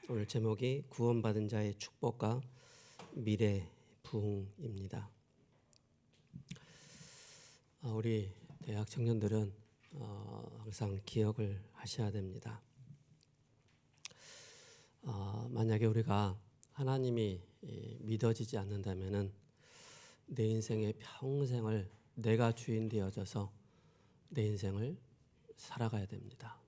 오늘 제목이 구원받은 자의 축복과 미래 부흥입니다. 우리 대학 청년들은 항상 기억을 하셔야 됩니다. 만약에 우리가 하나님이 믿어지지 않는다면은 내 인생의 평생을 내가 주인 되어져서 내 인생을 살아가야 됩니다.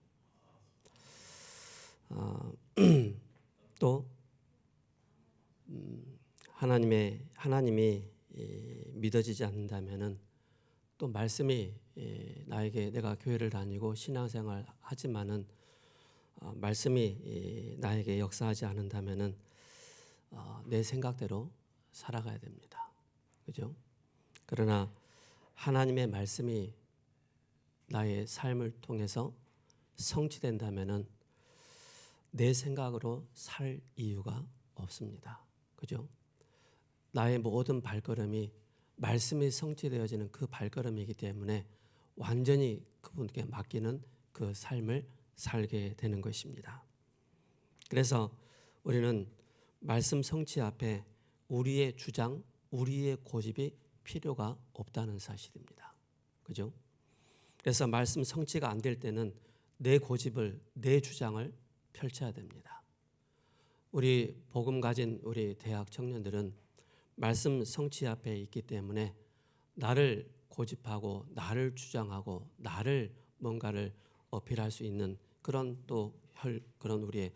또 하나님이 믿어지지 않는다면은 또 말씀이 나에게 내가 교회를 다니고 신앙생활 하지만은 말씀이 나에게 역사하지 않는다면은 내 생각대로 살아가야 됩니다. 그죠? 그러나 하나님의 말씀이 나의 삶을 통해서 성취된다면은 내 생각으로 살 이유가 없습니다. 그죠? 나의 모든 발걸음이 말씀이 성취되어지는 그 발걸음이기 때문에 완전히 그분께 맡기는 그 삶을 살게 되는 것입니다. 그래서 우리는 말씀 성취 앞에 우리의 주장, 우리의 고집이 필요가 없다는 사실입니다. 그죠? 그래서 말씀 성취가 안 될 때는 내 고집을, 내 주장을 펼쳐야 됩니다. 우리 복음 가진 우리 대학 청년들은 말씀 성취 앞에 있기 때문에 나를 고집하고 나를 주장하고 나를 뭔가를 어필할 수 있는 그런 그런 우리의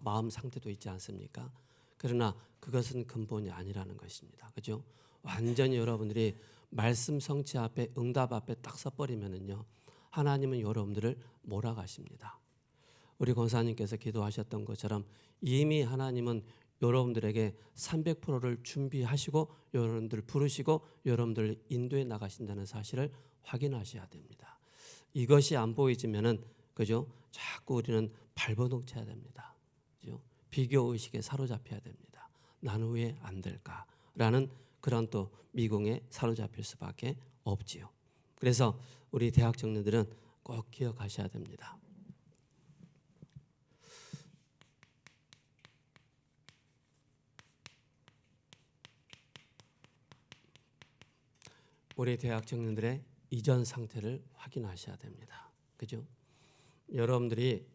마음 상태도 있지 않습니까? 그러나 그것은 근본이 아니라는 것입니다. 그죠? 완전히 여러분들이 말씀 성취 앞에 응답 앞에 딱 서버리면은요, 하나님은 여러분들을 몰아가십니다. 우리 권사님께서 기도하셨던 것처럼 이미 하나님은 여러분들에게 300%를 준비하시고 여러분들 부르시고 여러분들 인도해 나가신다는 사실을 확인하셔야 됩니다. 이것이 안 보이지면은 그죠? 자꾸 우리는 발버둥 쳐야 됩니다. 그죠? 비교 의식에 사로잡혀야 됩니다. 나는 왜 안 될까라는 그런 또 미궁에 사로잡힐 수밖에 없지요. 그래서 우리 대학 청년들은 꼭 기억하셔야 됩니다. 우리 대학 청년들의 이전 상태를 확인하셔야 됩니다. 그죠? 여러분들이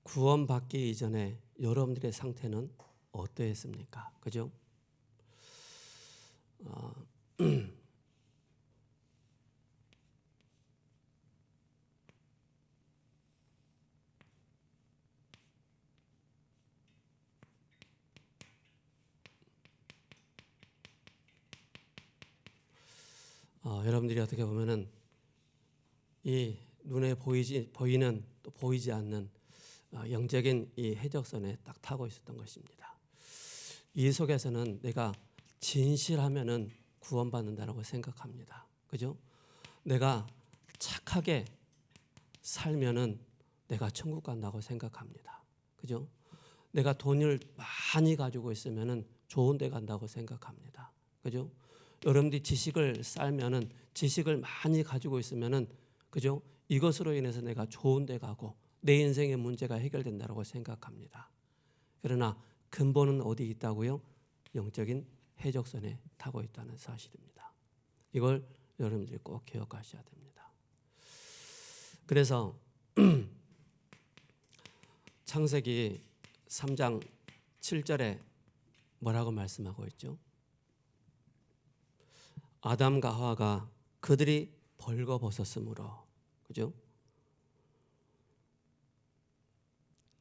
구원받기 이전에 여러분들의 상태는 어떠했습니까? 그죠? 여러분들이 어떻게 보면은 이 눈에 보이는 또 보이지 않는 영적인 이 해적선에 딱 타고 있었던 것입니다. 이 속에서는 내가 진실하면은 구원받는다라고 생각합니다. 그죠? 내가 착하게 살면은 내가 천국 간다고 생각합니다. 그죠? 내가 돈을 많이 가지고 있으면은 좋은 데 간다고 생각합니다. 그죠? 여러분들이 지식을 쌓으면은 지식을 많이 가지고 있으면은 그죠? 이것으로 인해서 내가 좋은 데 가고 내 인생의 문제가 해결된다고 생각합니다. 그러나 근본은 어디 있다고요? 영적인 해적선에 타고 있다는 사실입니다. 이걸 여러분들이 꼭 기억하셔야 됩니다. 그래서 창세기 3장 7절에 뭐라고 말씀하고 있죠? 아담과 하와가 그들이 벌거벗었으므로, 그죠?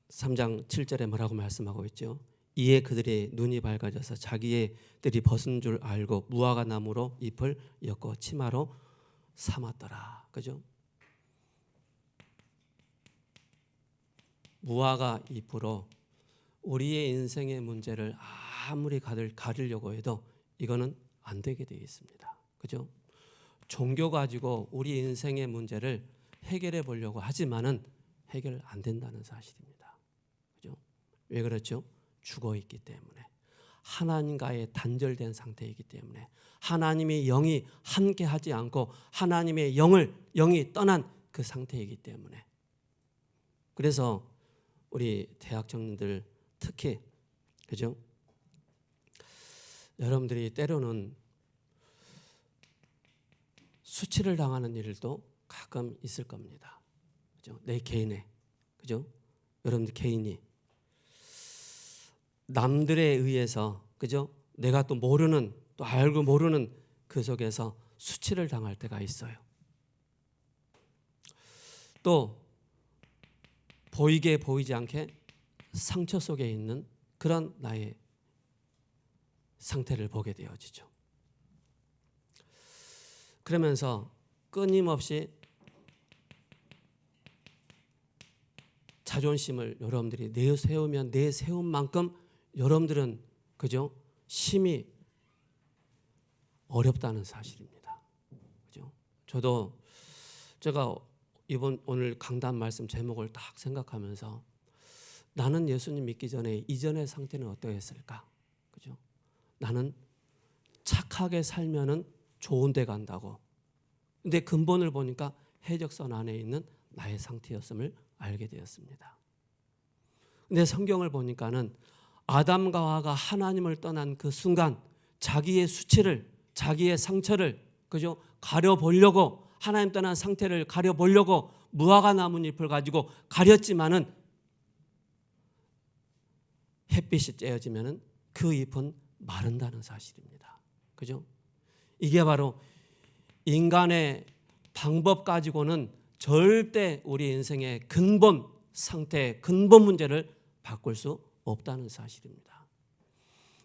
3장 7절에 뭐라고 말씀하고 있죠? 이에 그들의 눈이 밝아져서 자기들이 벗은 줄 알고 무화과 나무로 잎을 엮어 치마로 삼았더라. 그죠? 무화과 잎으로 우리의 인생의 문제를 아무리 가리려고 해도 이거는 안 되게 되어 있습니다. 그죠? 종교 가지고 우리 인생의 문제를 해결해 보려고 하지만은 해결 안 된다는 사실입니다. 그죠? 왜 그렇죠? 죽어 있기 때문에. 하나님과의 단절된 상태이기 때문에. 하나님의 영이 함께 하지 않고 하나님의 영이 떠난 그 상태이기 때문에. 그래서 우리 대학 청년들 특히 그죠? 여러분들이 때로는 수치를 당하는 일도 가끔 있을 겁니다. 그죠? 내 개인의 그죠? 여러분들 개인이 남들에 의해서 그죠? 내가 또 모르는 또 알고 모르는 그 속에서 수치를 당할 때가 있어요. 또 보이게 보이지 않게 상처 속에 있는 그런 나의 상태를 보게 되어지죠. 그러면서 끊임없이 자존심을 여러분들이 내세우면 내세운 만큼 여러분들은 그죠? 심히 어렵다는 사실입니다. 그죠? 저도 제가 오늘 강단 말씀 제목을 딱 생각하면서 나는 예수님 믿기 전에 이전의 상태는 어떠했을까? 그죠? 나는 착하게 살면은 좋은 데 간다고. 근데 근본을 보니까 해적선 안에 있는 나의 상태였음을 알게 되었습니다. 근데 성경을 보니까는 아담과 하와가 하나님을 떠난 그 순간 자기의 수치를, 자기의 상처를 그죠? 가려보려고 하나님 떠난 상태를 가려보려고 무화과 나뭇잎을 가지고 가렸지만은 햇빛이 쬐어지면은 그 잎은 마른다는 사실입니다. 그죠? 이게 바로 인간의 방법 가지고는 절대 우리 인생의 근본 상태, 근본 문제를 바꿀 수 없다는 사실입니다.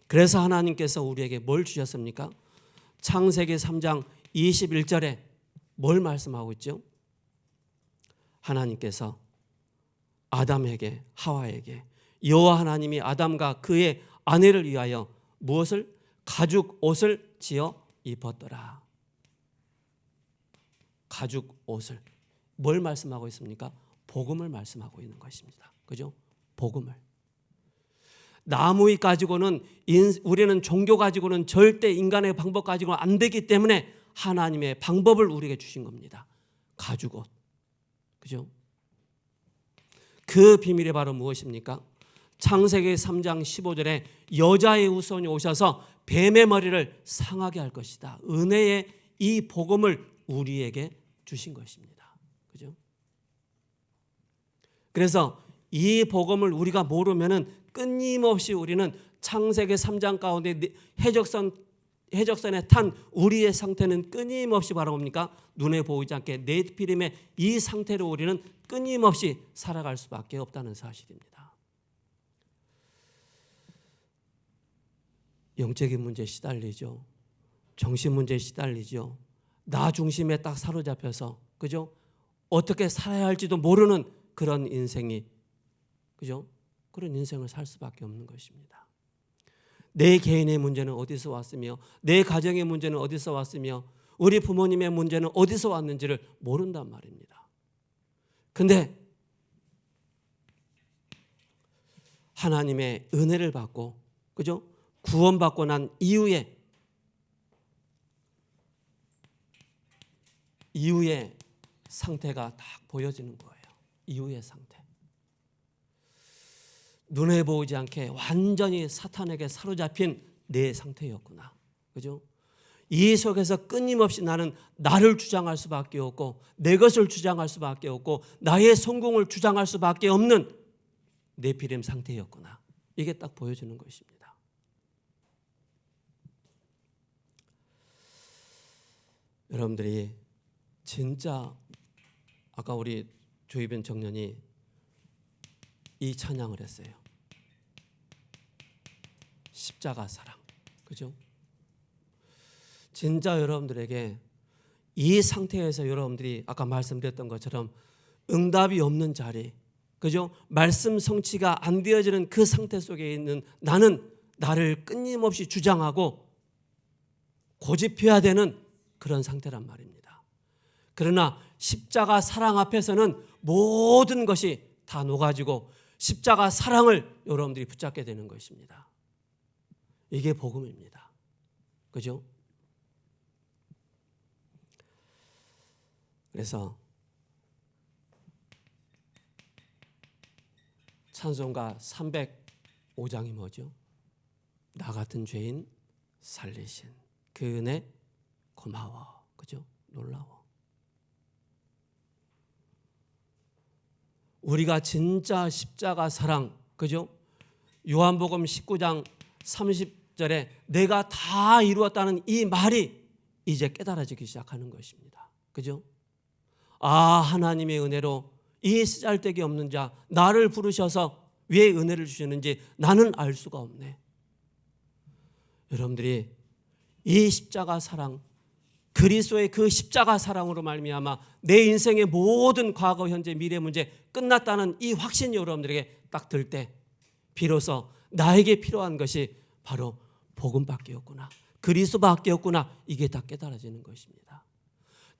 그래서 하나님께서 우리에게 뭘 주셨습니까? 창세기 3장 21절에 뭘 말씀하고 있죠? 하나님께서 아담에게 하와에게 여호와 하나님이 아담과 그의 아내를 위하여 무엇을? 가죽 옷을 지어 입었더라. 가죽 옷을. 뭘 말씀하고 있습니까? 복음을 말씀하고 있는 것입니다. 그죠? 복음을. 나무잎 가지고는 우리는 종교 가지고는 절대 인간의 방법 가지고는 안 되기 때문에 하나님의 방법을 우리에게 주신 겁니다. 가죽 옷. 그죠? 그 비밀이 바로 무엇입니까? 창세기 3장 15절에 여자의 후손이 오셔서 뱀의 머리를 상하게 할 것이다. 은혜의 이 복음을 우리에게 주신 것입니다. 그죠? 그래서 이 복음을 우리가 모르면은 끊임없이 우리는 창세기 3장 가운데 해적선에 탄 우리의 상태는 끊임없이 바로 뭡니까? 눈에 보이지 않게 네피림의 이 상태로 우리는 끊임없이 살아갈 수밖에 없다는 사실입니다. 영적인 문제에 시달리죠. 정신 문제에 시달리죠. 나 중심에 딱 사로잡혀서 그죠? 어떻게 살아야 할지도 모르는 그런 인생이 그죠? 그런 인생을 살 수밖에 없는 것입니다. 내 개인의 문제는 어디서 왔으며 내 가정의 문제는 어디서 왔으며 우리 부모님의 문제는 어디서 왔는지를 모른단 말입니다. 근데 하나님의 은혜를 받고 그죠? 구원받고 난 이후에 상태가 딱 보여지는 거예요. 이후의 상태. 눈에 보이지 않게 완전히 사탄에게 사로잡힌 내 상태였구나. 그죠? 이 속에서 끊임없이 나는 나를 주장할 수밖에 없고 내 것을 주장할 수밖에 없고 나의 성공을 주장할 수밖에 없는 네피림 상태였구나. 이게 딱 보여주는 것입니다. 여러분들이 진짜 아까 우리 조희변 청년이 이 찬양을 했어요. 십자가 사랑. 그죠? 진짜 여러분들에게 이 상태에서 여러분들이 아까 말씀드렸던 것처럼 응답이 없는 자리, 그죠? 말씀 성취가 안 되어지는 그 상태 속에 있는 나는 나를 끊임없이 주장하고 고집해야 되는 그런 상태란 말입니다. 그러나 십자가 사랑 앞에서는 모든 것이 다 녹아지고 십자가 사랑을 여러분들이 붙잡게 되는 것입니다. 이게 복음입니다. 그죠? 그래서 찬송가 305장이 뭐죠? 나 같은 죄인 살리신 그 은혜 고마워. 그죠? 놀라워. 우리가 진짜 십자가 사랑, 그죠? 요한복음 19장 30절에 내가 다 이루었다는 이 말이 이제 깨달아지기 시작하는 것입니다. 그죠? 아, 하나님의 은혜로 이 쓰잘데기 없는 자 나를 부르셔서 왜 은혜를 주시는지 나는 알 수가 없네. 여러분들이 이 십자가 사랑, 그리스도의 그 십자가 사랑으로 말미암아 내 인생의 모든 과거, 현재, 미래 문제 끝났다는 이 확신이 여러분들에게 딱 들 때 비로소 나에게 필요한 것이 바로 복음밖에 없구나, 그리스도밖에 없구나, 이게 다 깨달아지는 것입니다.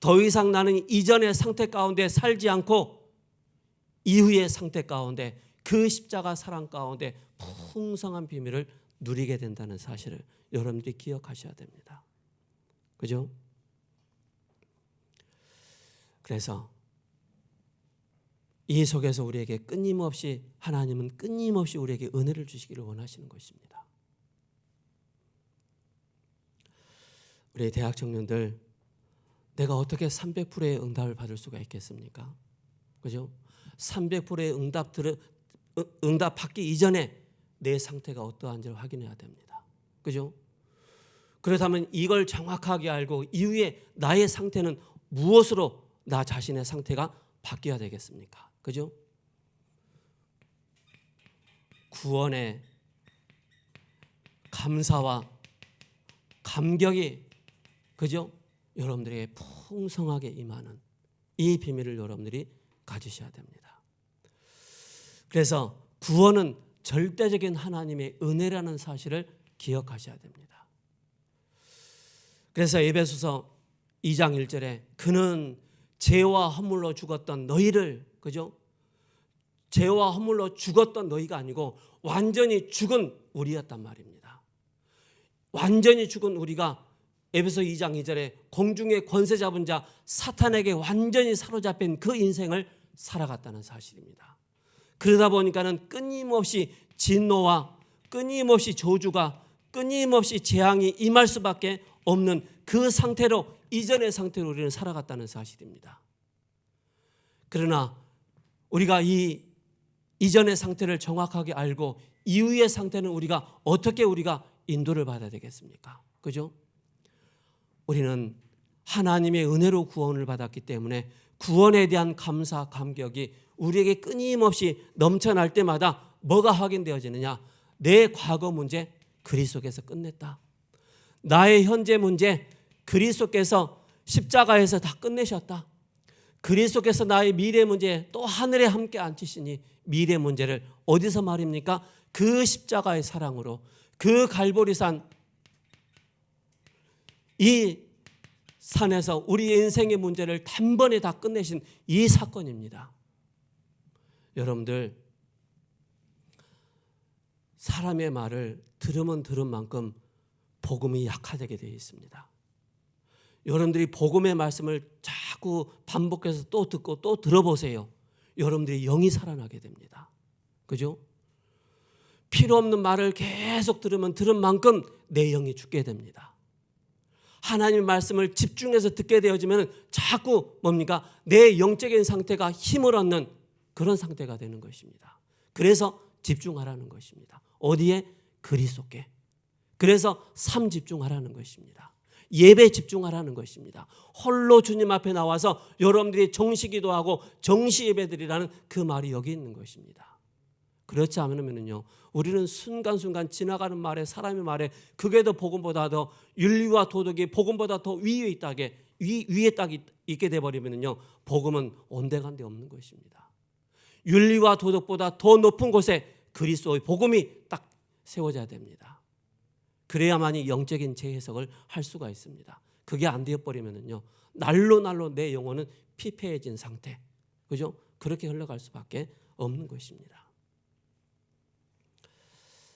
더 이상 나는 이전의 상태 가운데 살지 않고 이후의 상태 가운데 그 십자가 사랑 가운데 풍성한 비밀을 누리게 된다는 사실을 여러분들이 기억하셔야 됩니다. 그죠? 그래서 이 속에서 우리에게 끊임없이, 하나님은 끊임없이 우리에게 은혜를 주시기를 원하시는 것입니다. 우리 대학 청년들, 내가 어떻게 300%의 응답을 받을 수가 있겠습니까? 그죠? 300%의 응답 받기 이전에 내 상태가 어떠한지를 확인해야 됩니다. 그죠? 그렇다면 이걸 정확하게 알고 이후에 나의 상태는 무엇으로 나 자신의 상태가 바뀌어야 되겠습니까? 그죠? 구원의 감사와 감격이, 그죠? 여러분들에게 풍성하게 임하는 이 비밀을 여러분들이 가지셔야 됩니다. 그래서 구원은 절대적인 하나님의 은혜라는 사실을 기억하셔야 됩니다. 그래서 에베소서 2장 1절에 그는 죄와 허물로 죽었던 너희를, 그죠? 죄와 허물로 죽었던 너희가 아니고 완전히 죽은 우리였단 말입니다. 완전히 죽은 우리가 에베소 2장 2절에 공중의 권세 잡은 자 사탄에게 완전히 사로잡힌 그 인생을 살아갔다는 사실입니다. 그러다 보니까는 끊임없이 진노와 끊임없이 저주가 끊임없이 재앙이 임할 수밖에 없는 그 상태로, 이전의 상태로 우리는 살아갔다는 사실입니다. 그러나 우리가 이 이전의 상태를 정확하게 알고 이후의 상태는 어떻게 우리가 인도를 받아야 되겠습니까? 그죠? 우리는 하나님의 은혜로 구원을 받았기 때문에 구원에 대한 감사, 감격이 우리에게 끊임없이 넘쳐날 때마다 뭐가 확인되어지느냐? 내 과거 문제 그리스도께서 끝냈다. 나의 현재 문제 그리스도께서 십자가에서 다 끝내셨다. 그리스도께서 나의 미래 문제 또 하늘에 함께 앉히시니 미래 문제를 어디서 말입니까? 그 십자가의 사랑으로, 그 갈보리산 이 산에서 우리 인생의 문제를 단번에 다 끝내신 이 사건입니다. 여러분들, 사람의 말을 들으면 들은 만큼 복음이 약화되게 되어 있습니다. 여러분들이 복음의 말씀을 자꾸 반복해서 또 듣고 또 들어보세요. 여러분들이 영이 살아나게 됩니다. 그죠? 필요 없는 말을 계속 들으면 들은 만큼 내 영이 죽게 됩니다. 하나님의 말씀을 집중해서 듣게 되어지면 자꾸 뭡니까? 내 영적인 상태가 힘을 얻는 그런 상태가 되는 것입니다. 그래서 집중하라는 것입니다. 어디에? 그리스도께. 그래서 삶 집중하라는 것입니다. 예배 집중하라는 것입니다. 홀로 주님 앞에 나와서 여러분들이 정시기도하고 정시예배드리라는 그 말이 여기 있는 것입니다. 그렇지 않으면요, 우리는 순간순간 지나가는 말에, 사람의 말에 그게 더 복음보다 더 윤리와 도덕이 복음보다 더 위에 딱 있게 돼버리면요, 복음은 온데간데 없는 것입니다. 윤리와 도덕보다 더 높은 곳에 그리스도의 복음이 딱 세워져야 됩니다. 그래야만이 영적인 재해석을 할 수가 있습니다. 그게 안 되어버리면요, 날로 내 영혼은 피폐해진 상태, 그죠? 그렇게 흘러갈 수밖에 없는 것입니다.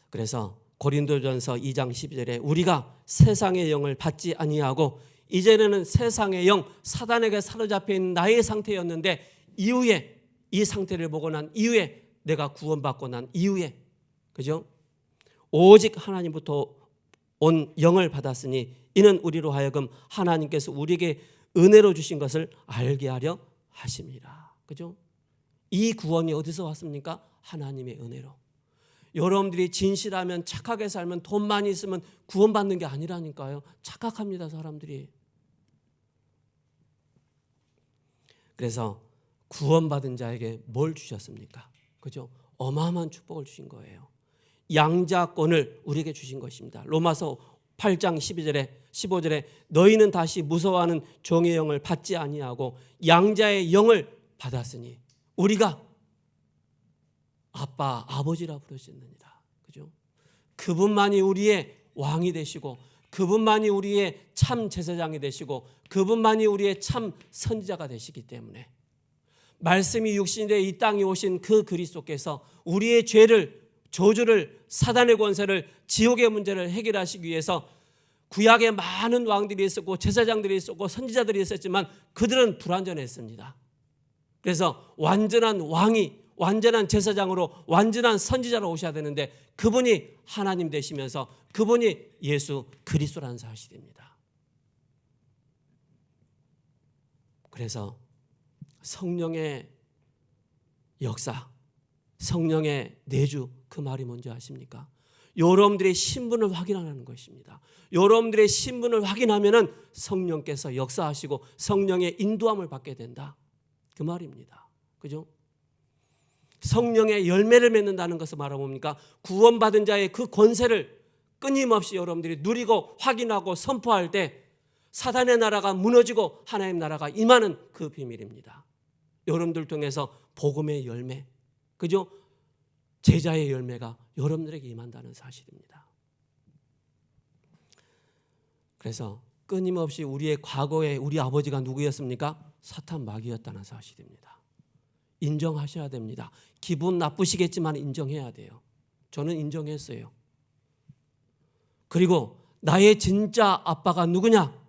그래서 고린도전서 2장 12절에 우리가 세상의 영을 받지 아니하고 이제는 세상의 영, 사단에게 사로잡혀 있는 나의 상태였는데 이후에 이 상태를 보고 난 이후에 내가 구원받고 난 이후에, 그죠? 오직 하나님부터 온 영을 받았으니 이는 우리로 하여금 하나님께서 우리에게 은혜로 주신 것을 알게 하려 하심이라. 그죠? 이 구원이 어디서 왔습니까? 하나님의 은혜로. 여러분들이 진실하면, 착하게 살면, 돈 많이 있으면 구원받는 게 아니라니까요. 착각합니다, 사람들이. 그래서 구원받은 자에게 뭘 주셨습니까? 그죠? 어마어마한 축복을 주신 거예요. 양자권을 우리에게 주신 것입니다. 로마서 8장 15절에 너희는 다시 무서워하는 종의 영을 받지 아니하고 양자의 영을 받았으니 우리가 아빠, 아버지라 부르시느니라. 그죠? 그분만이 우리의 왕이 되시고, 그분만이 우리의 참 제사장이 되시고, 그분만이 우리의 참 선지자가 되시기 때문에 말씀이 육신이 되어 이 땅에 오신 그 그리스도께서 우리의 죄를, 저주를, 사단의 권세를, 지옥의 문제를 해결하시기 위해서 구약에 많은 왕들이 있었고 제사장들이 있었고 선지자들이 있었지만 그들은 불완전했습니다. 그래서 완전한 왕이, 완전한 제사장으로, 완전한 선지자로 오셔야 되는데 그분이 하나님 되시면서 그분이 예수 그리스도라는 사실입니다. 그래서 성령의 역사, 성령의 내주, 그 말이 뭔지 아십니까? 여러분들의 신분을 확인하는 것입니다. 여러분들의 신분을 확인하면은 성령께서 역사하시고 성령의 인도함을 받게 된다, 그 말입니다. 그죠? 성령의 열매를 맺는다는 것을 말하뭡니까? 구원받은 자의 그 권세를 끊임없이 여러분들이 누리고 확인하고 선포할 때 사단의 나라가 무너지고 하나님의 나라가 임하는 그 비밀입니다. 여러분들 통해서 복음의 열매, 그죠? 제자의 열매가 여러분들에게 임한다는 사실입니다. 그래서 끊임없이 우리의 과거에 우리 아버지가 누구였습니까? 사탄 마귀였다는 사실입니다. 인정하셔야 됩니다. 기분 나쁘시겠지만 인정해야 돼요. 저는 인정했어요. 그리고 나의 진짜 아빠가 누구냐?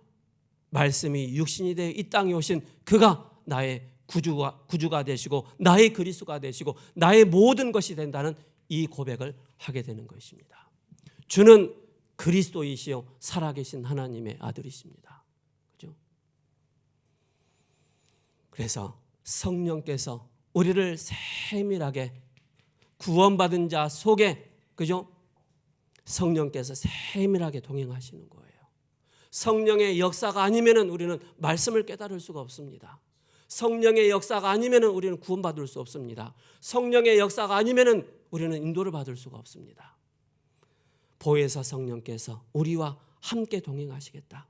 말씀이 육신이 되어 이 땅에 오신 그가 나의 구주가 되시고 나의 그리스도가 되시고 나의 모든 것이 된다는 이 고백을 하게 되는 것입니다. 주는 그리스도이시요 살아계신 하나님의 아들이십니다. 그죠? 그래서 성령께서 우리를 세밀하게 구원받은 자 속에, 그죠? 성령께서 세밀하게 동행하시는 거예요. 성령의 역사가 아니면은 우리는 말씀을 깨달을 수가 없습니다. 성령의 역사가 아니면은 우리는 구원받을 수 없습니다. 성령의 역사가 아니면은 우리는 인도를 받을 수가 없습니다. 보혜사 성령께서 우리와 함께 동행하시겠다.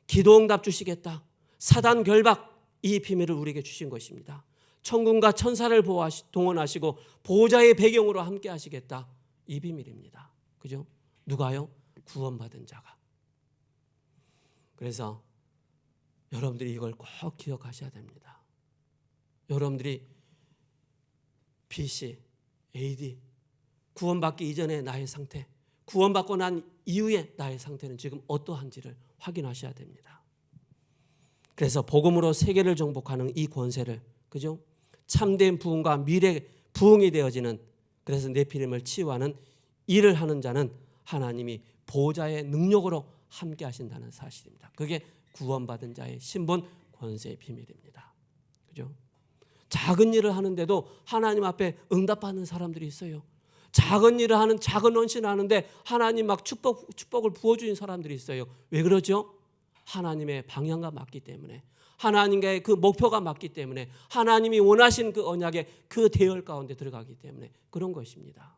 기도응답 주시겠다. 사단 결박, 이 비밀을 우리에게 주신 것입니다. 천군과 천사를 동원하시고 보호자의 배경으로 함께 하시겠다. 이 비밀입니다. 그죠? 누가요? 구원받은 자가. 그래서 여러분들이 이걸 꼭 기억하셔야 됩니다. 여러분들이 BC, AD, 구원받기 이전의 나의 상태, 구원받고 난 이후의 나의 상태는 지금 어떠한지를 확인하셔야 됩니다. 그래서 복음으로 세계를 정복하는 이 권세를, 그죠? 참된 부흥과 미래 부흥이 되어지는, 그래서 네피림을 치유하는 일을 하는 자는 하나님이 보호자의 능력으로 함께 하신다는 사실입니다. 그게 구원받은 자의 신분, 권세의 비밀입니다. 그죠? 작은 일을 하는데도 하나님 앞에 응답받는 사람들이 있어요. 작은 일을 하는, 작은 헌신을 하는데 하나님 막 축복을 부어주는 사람들이 있어요. 왜 그러죠? 하나님의 방향과 맞기 때문에, 하나님과의 그 목표가 맞기 때문에, 하나님이 원하신 그 언약의 그 대열 가운데 들어가기 때문에 그런 것입니다.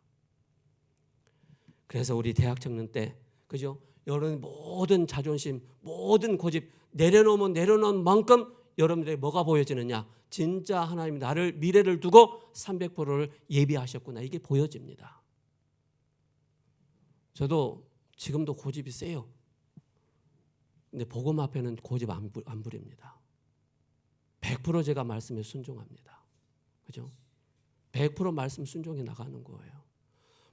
그래서 우리 대학 청년 때, 그죠? 여러분 모든 자존심, 모든 고집 내려놓은 만큼 여러분들에게 뭐가 보여지느냐? 진짜 하나님이 나를, 미래를 두고 300%를 예비하셨구나, 이게 보여집니다. 저도 지금도 고집이 세요. 근데 복음 앞에는 고집 안 부립니다. 100% 제가 말씀에 순종합니다. 그죠? 100% 말씀 순종해 나가는 거예요.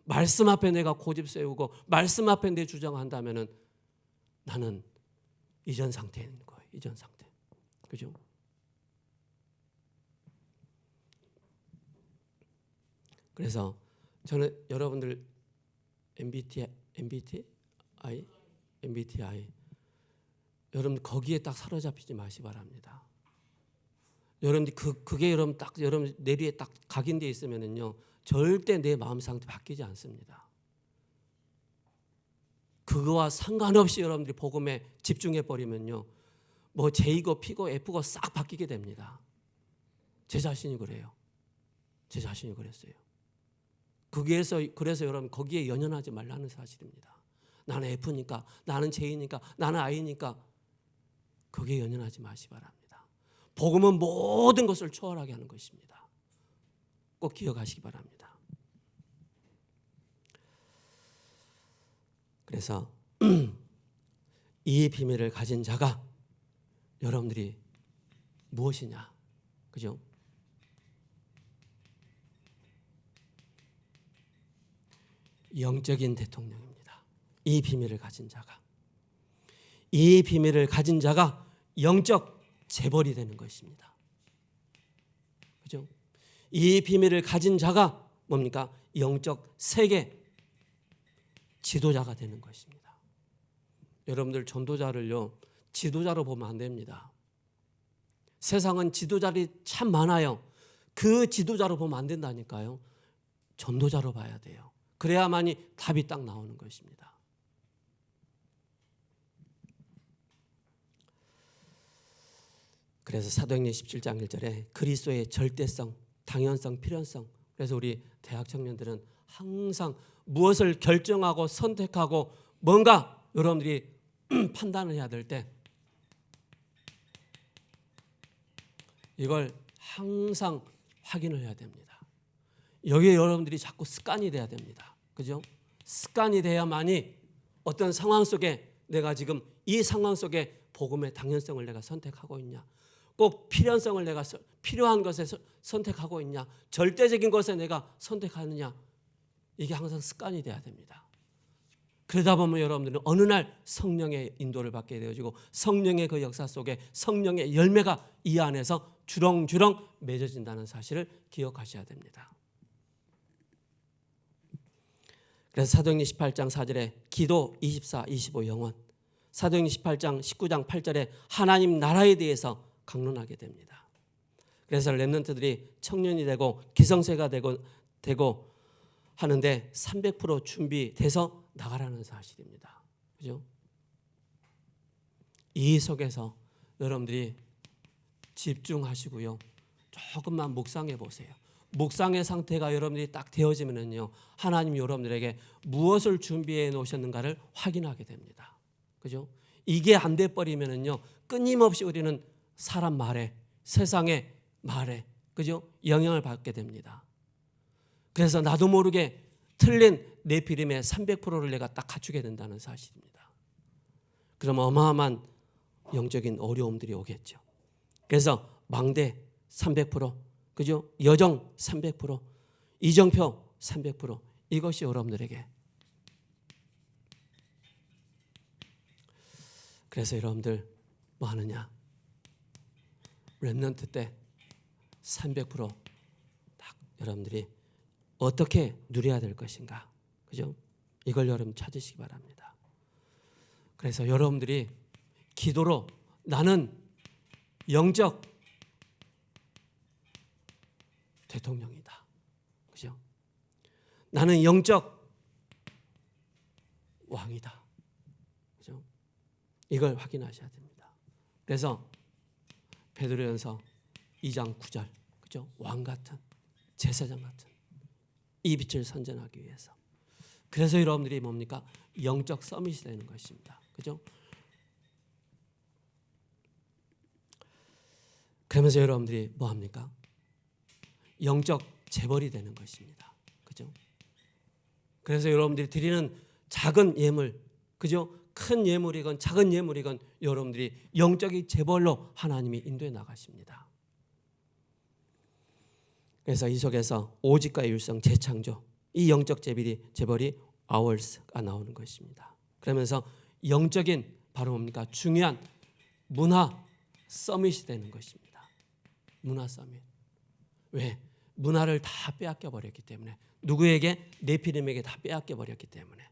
말씀 앞에 내가 고집 세우고 말씀 앞에 내 주장한다면은 나는 이전 상태에 있는 거예요. 이전 상태. 그죠? 그래서 저는 여러분들 MBTI 여러분 거기에 딱 사로잡히지 마시 바랍니다. 여러분들 그게 여러분 딱 여러분 내리에 딱 각인되어 있으면은요 절대 내 마음 상태 바뀌지 않습니다. 그거와 상관없이 여러분들이 복음에 집중해 버리면요 뭐 J고 P고 F고 싹 바뀌게 됩니다. 제 자신이 그래요. 제 자신이 그랬어요. 그래서 여러분 거기에 연연하지 말라는 사실입니다. 나는 F니까, 나는 J니까, 나는 I니까 거기에 연연하지 마시 바랍니다. 복음은 모든 것을 초월하게 하는 것입니다. 꼭 기억하시기 바랍니다. 그래서 이 비밀을 가진 자가 여러분들이 무엇이냐, 그죠? 영적인 대통령입니다. 이 비밀을 가진 자가, 이 비밀을 가진 자가 영적 재벌이 되는 것입니다. 그죠? 이 비밀을 가진 자가 뭡니까? 영적 세계 지도자가 되는 것입니다. 여러분들 전도자를요 지도자로 보면 안 됩니다. 세상은 지도자들이 참 많아요. 그 지도자로 보면 안 된다니까요. 전도자로 봐야 돼요. 그래야만이 답이 딱 나오는 것입니다. 그래서 사도행전 17장 1절에 그리스도의 절대성, 당연성, 필연성. 그래서 우리 대학 청년들은 항상 무엇을 결정하고 선택하고 뭔가 여러분들이 판단을 해야 될 때 이걸 항상 확인을 해야 됩니다. 여기에 여러분들이 자꾸 습관이 돼야 됩니다. 그죠? 습관이 돼야만이 어떤 상황 속에 내가 지금 이 상황 속에 복음의 당연성을 내가 선택하고 있냐, 꼭 필연성을 내가 필요한 것에 선택하고 있냐, 절대적인 것에 내가 선택하느냐, 이게 항상 습관이 돼야 됩니다. 그러다 보면 여러분들은 어느 날 성령의 인도를 받게 되어지고 성령의 그 역사 속에 성령의 열매가 이 안에서 주렁주렁 맺어진다는 사실을 기억하셔야 됩니다. 그래서 사도행전 18장 4절에 기도 24, 25 영원, 사도행전 18장 19장 8절에 하나님 나라에 대해서 강론하게 됩니다. 그래서 렘넌트들이 청년이 되고 기성세가 되고 하는데 300% 준비돼서 나가라는 사실입니다. 그죠? 이 속에서 여러분들이 집중하시고요. 조금만 묵상해 보세요. 묵상의 상태가 여러분들이 딱 되어지면은요, 하나님이 여러분들에게 무엇을 준비해 놓으셨는가를 확인하게 됩니다. 그죠? 이게 안 돼 버리면은요, 끊임없이 우리는 사람 말에, 세상의 말에, 그죠? 영향을 받게 됩니다. 그래서 나도 모르게 틀린 내 필임의 300%를 내가 딱 갖추게 된다는 사실입니다. 그럼 어마어마한 영적인 어려움들이 오겠죠. 그래서 망대 300%, 그죠? 여정 300%, 이정표 300%, 이것이 여러분들에게. 그래서 여러분들 뭐 하느냐? 렘넌트 때 300%딱 여러분들이 어떻게 누려야 될 것인가, 그죠? 이걸 여러분 찾으시기 바랍니다. 그래서 여러분들이 기도로 나는 영적 대통령이다, 그죠? 나는 영적 왕이다, 그죠? 이걸 확인하셔야 됩니다. 그래서 베드로전서 2장 9절, 그죠? 왕 같은, 제사장 같은 이 빛을 선전하기 위해서. 그래서 여러분들이 뭡니까? 영적 서밋이 되는 것입니다. 그죠? 그러면서 여러분들이 뭐 합니까? 영적 재벌이 되는 것입니다. 그죠? 그래서 여러분들이 드리는 작은 예물, 그죠? 큰 예물이건 작은 예물이건 여러분들이 영적인 재벌로 하나님이 인도해 나가십니다. 그래서 이 속에서 오직과 율성, 재창조, 이 영적 재벌이 아월스가 나오는 것입니다. 그러면서 영적인 바로 뭡니까? 중요한 문화 서밋이 되는 것입니다. 문화 서밋. 왜? 문화를 다 빼앗겨 버렸기 때문에, 누구에게? 네피림에게 다 빼앗겨 버렸기 때문에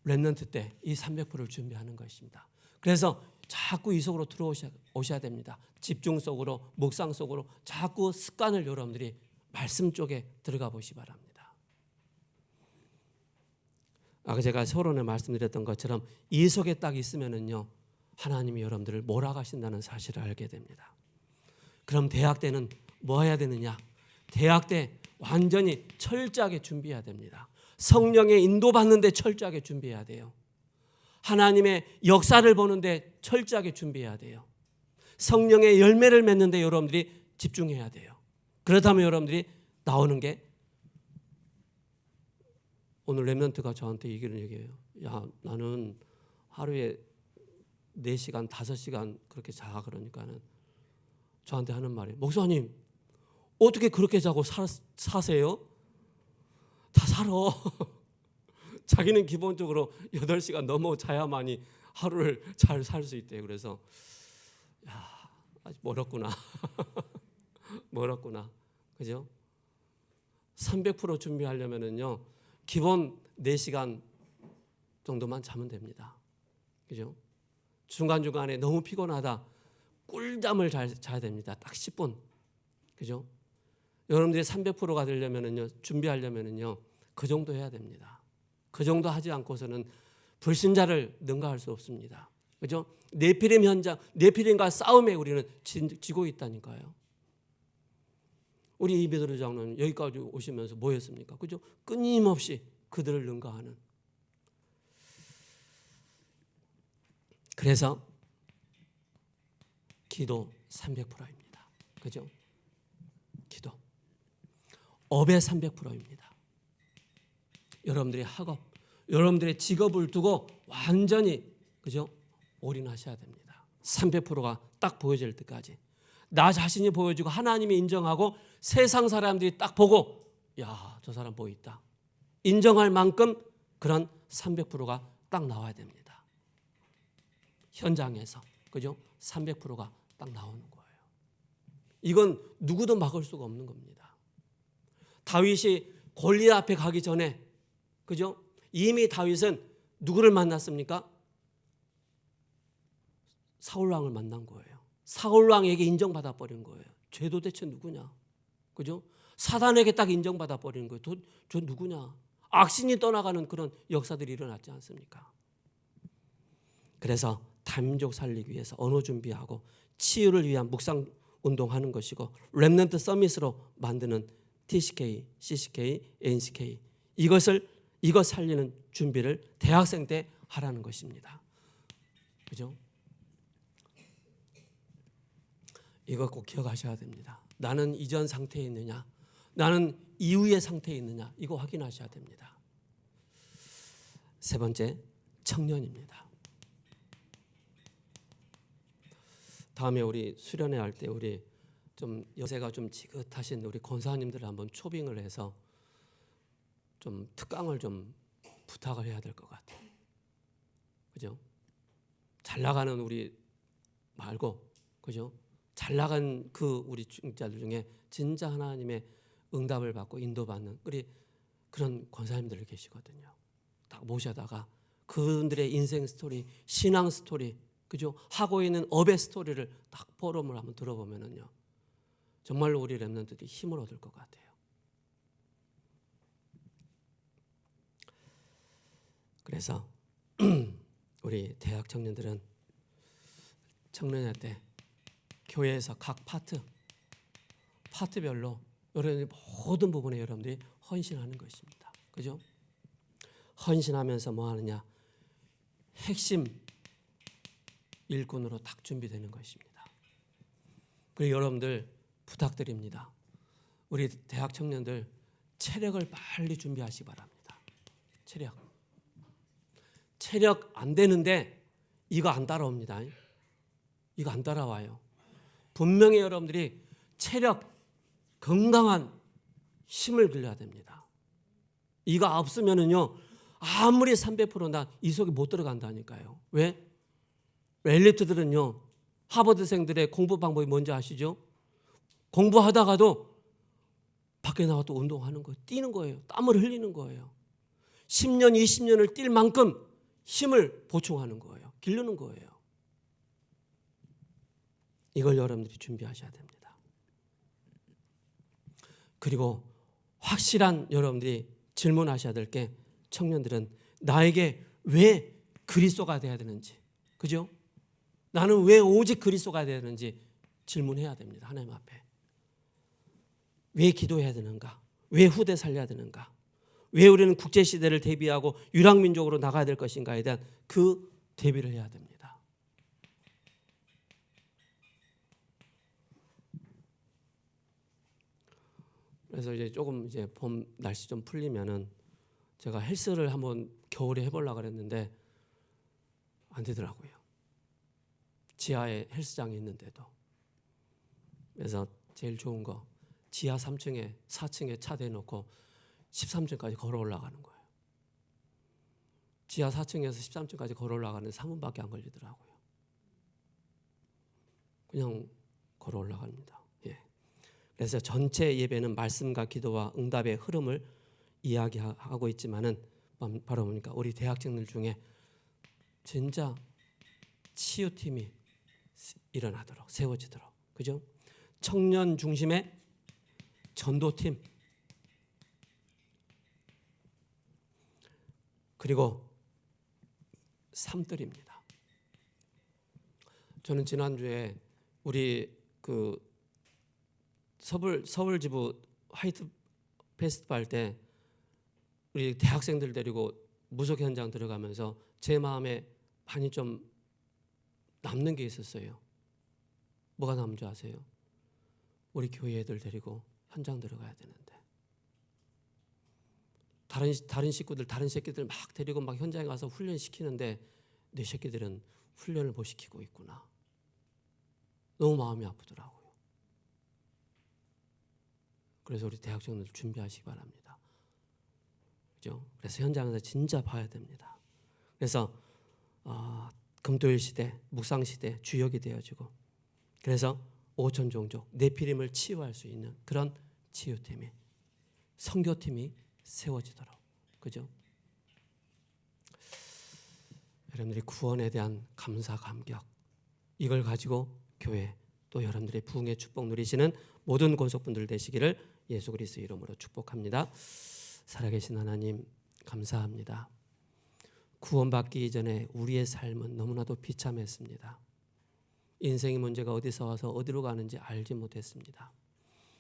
렘넌트 때 이 300%를 준비하는 것입니다. 그래서 자꾸 이 속으로 들어오셔야 됩니다. 집중 속으로, 묵상 속으로 자꾸 습관을 여러분들이 말씀 쪽에 들어가 보시기 바랍니다. 아까 제가 서론에 말씀드렸던 것처럼 이 속에 딱 있으면은요, 하나님이 여러분들을 몰아가신다는 사실을 알게 됩니다. 그럼 대학 때는 뭐 해야 되느냐? 대학 때 완전히 철저하게 준비해야 됩니다. 성령의 인도받는데 철저하게 준비해야 돼요. 하나님의 역사를 보는데 철저하게 준비해야 돼요. 성령의 열매를 맺는데 여러분들이 집중해야 돼요. 그렇다면 여러분들이 나오는 게, 오늘 렘넌트가 저한테 얘기를 얘기해요. 야, 나는 하루에 4시간, 5시간 그렇게 자. 그러니까는 저한테 하는 말이, 목사님 어떻게 그렇게 자고 사세요? 다 살아. 자기는 기본적으로 8시간 넘어 자야만이 하루를 잘 살 수 있대요. 그래서 야, 아직 멀었구나. 멀었구나. 그죠? 300% 준비하려면은요, 기본 4시간 정도만 자면 됩니다. 그죠? 중간중간에 너무 피곤하다, 꿀잠을 잘 자야 됩니다. 딱 10분. 그죠? 여러분들이 300%가 되려면은요, 준비하려면은요, 그 정도 해야 됩니다. 그 정도 하지 않고서는 불신자를 능가할 수 없습니다. 그죠? 네피림 현장, 네피림과 싸움에 우리는 지고 있다니까요. 우리 이베드로 장로님 여기까지 오시면서 뭐 했습니까? 그죠? 끊임없이 그들을 능가하는. 그래서 기도 300%입니다. 그죠? 기도. 업의 300%입니다. 여러분들의 학업, 여러분들의 직업을 두고 완전히, 그죠? 올인하셔야 됩니다. 300%가 딱 보여질 때까지. 나 자신이 보여지고 하나님이 인정하고 세상 사람들이 딱 보고, 야, 저 사람 뭐 있다, 인정할 만큼 그런 300%가 딱 나와야 됩니다. 현장에서. 그죠? 300%가 딱 나오는 거예요. 이건 누구도 막을 수가 없는 겁니다. 다윗이 골리앗 앞에 가기 전에, 그죠? 이미 다윗은 누구를 만났습니까? 사울왕을 만난 거예요. 사울왕에게 인정받아 버린 거예요. 쟤 도대체 누구냐? 그죠? 사단에게 딱 인정받아 버리는 거예요. 저 누구냐? 악신이 떠나가는 그런 역사들이 일어났지 않습니까? 그래서 다민족 살리기 위해서 언어 준비하고 치유를 위한 묵상 운동하는 것이고, 렘넌트 서밋으로 만드는 TCK, CCK, NCK, 이것 살리는 준비를 대학생 때 하라는 것입니다. 그죠? 이거 꼭 기억하셔야 됩니다. 나는 이전 상태에 있느냐, 나는 이후의 상태에 있느냐, 이거 확인하셔야 됩니다. 세 번째, 청년입니다. 다음에 우리 수련회 할 때 우리 좀 연세가 좀 지긋하신 우리 권사님들을 한번 초빙을 해서 좀 특강을 좀 부탁을 해야 될 것 같아요. 그죠? 잘 나가는 우리 말고, 그죠? 잘 나간 그 우리 중자들 중에 진짜 하나님의 응답을 받고 인도받는 우리 그런 권사님들 계시거든요. 딱 모셔다가 그분들의 인생 스토리, 신앙 스토리, 그죠? 하고 있는 업의 스토리를 딱 포럼을 한번 들어보면은요, 정말로 우리 렘넌트들이 힘을 얻을 것 같아요. 그래서 우리 대학 청년들은 청년회 때 교회에서 각 파트별로 여러분들이 모든 부분에 여러분들이 헌신하는 것입니다. 그죠? 헌신하면서 뭐 하느냐? 핵심 일꾼으로 딱 준비되는 것입니다. 그리고 여러분들 부탁드립니다. 우리 대학 청년들 체력을 빨리 준비하시기 바랍니다. 체력 안 되는데 이거 안 따라옵니다. 이거 안 따라와요. 분명히 여러분들이 체력, 건강한 힘을 길러야 됩니다. 이거 없으면은요, 아무리 300%나 이 속에 못 들어간다니까요. 왜? 엘리트들은요, 하버드생들의 공부 방법이 뭔지 아시죠? 공부하다가도 밖에 나와 또 운동하는 거예요. 뛰는 거예요. 땀을 흘리는 거예요. 10년, 20년을 뛸 만큼 힘을 보충하는 거예요. 기르는 거예요. 이걸 여러분들이 준비하셔야 됩니다. 그리고 확실한 여러분들이 질문하셔야 될 게, 청년들은 나에게 왜 그리스도가 돼야 되는지, 그죠? 나는 왜 오직 그리스도가 돼야 되는지 질문해야 됩니다. 하나님 앞에. 왜 기도해야 되는가? 왜 후대 살려야 되는가? 왜 우리는 국제시대를 대비하고 유랑민족으로 나가야 될 것인가에 대한 그 대비를 해야 됩니다. 그래서 이제 조금 이제 봄 날씨 좀 풀리면은 제가 헬스를 한번 겨울에 해보려고 그랬는데 안 되더라고요. 지하에 헬스장이 있는데도. 그래서 제일 좋은 거, 지하 3층에 4층에 차 대놓고 13층까지 걸어 올라가는 거예요. 지하 4층에서 13층까지 걸어 올라가는데 3분밖에 안 걸리더라고요. 그냥 걸어 올라갑니다. 예. 그래서 전체 예배는 말씀과 기도와 응답의 흐름을 이야기하고 있지만은 바로 보니까 우리 대학생들 중에 진짜 치유팀이 일어나도록, 세워지도록, 그죠? 청년 중심의 전도팀, 그리고 삶들입니다. 저는 지난주에 우리 그 서울지부 화이트 페스티벌 때 우리 대학생들 데리고 무속 현장 들어가면서 제 마음에 많이 좀 남는 게 있었어요. 뭐가 남은 줄 아세요? 우리 교회 애들 데리고 현장 들어가야 되는데 다른 식구들, 다른 새끼들 막 데리고 막 현장에 가서 훈련시키는데 내 새끼들은 훈련을 못 시키고 있구나. 너무 마음이 아프더라고요. 그래서 우리 대학생들 준비하시기 바랍니다. 그죠? 그래서 현장에서 진짜 봐야 됩니다. 그래서 금토일 시대, 묵상 시대 주역이 되어지고, 그래서 5천 종족 네피림을 치유할 수 있는 그런 치유팀이, 선교팀이 세워지도록, 그죠? 여러분들이 구원에 대한 감사, 감격, 이걸 가지고 교회 또 여러분들의 부흥의 축복 누리시는 모든 권속분들 되시기를 예수 그리스도 이름으로 축복합니다. 살아계신 하나님 감사합니다. 구원받기 이전에 우리의 삶은 너무나도 비참했습니다. 인생의 문제가 어디서 와서 어디로 가는지 알지 못했습니다.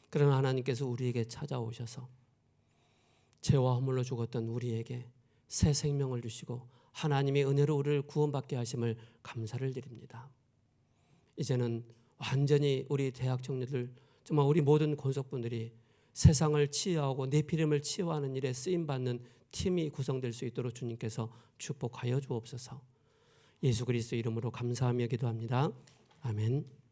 그러나 하나님께서 우리에게 찾아오셔서 죄와 허물로 죽었던 우리에게 새 생명을 주시고 하나님의 은혜로 우리를 구원받게 하심을 감사를 드립니다. 이제는 완전히 우리 대학 청년들, 정말 우리 모든 권속분들이 세상을 치유하고 네피림을 치유하는 일에 쓰임받는 팀이 구성될 수 있도록 주님께서 축복하여 주옵소서. 예수 그리스도 이름으로 감사하며 기도합니다. 아멘.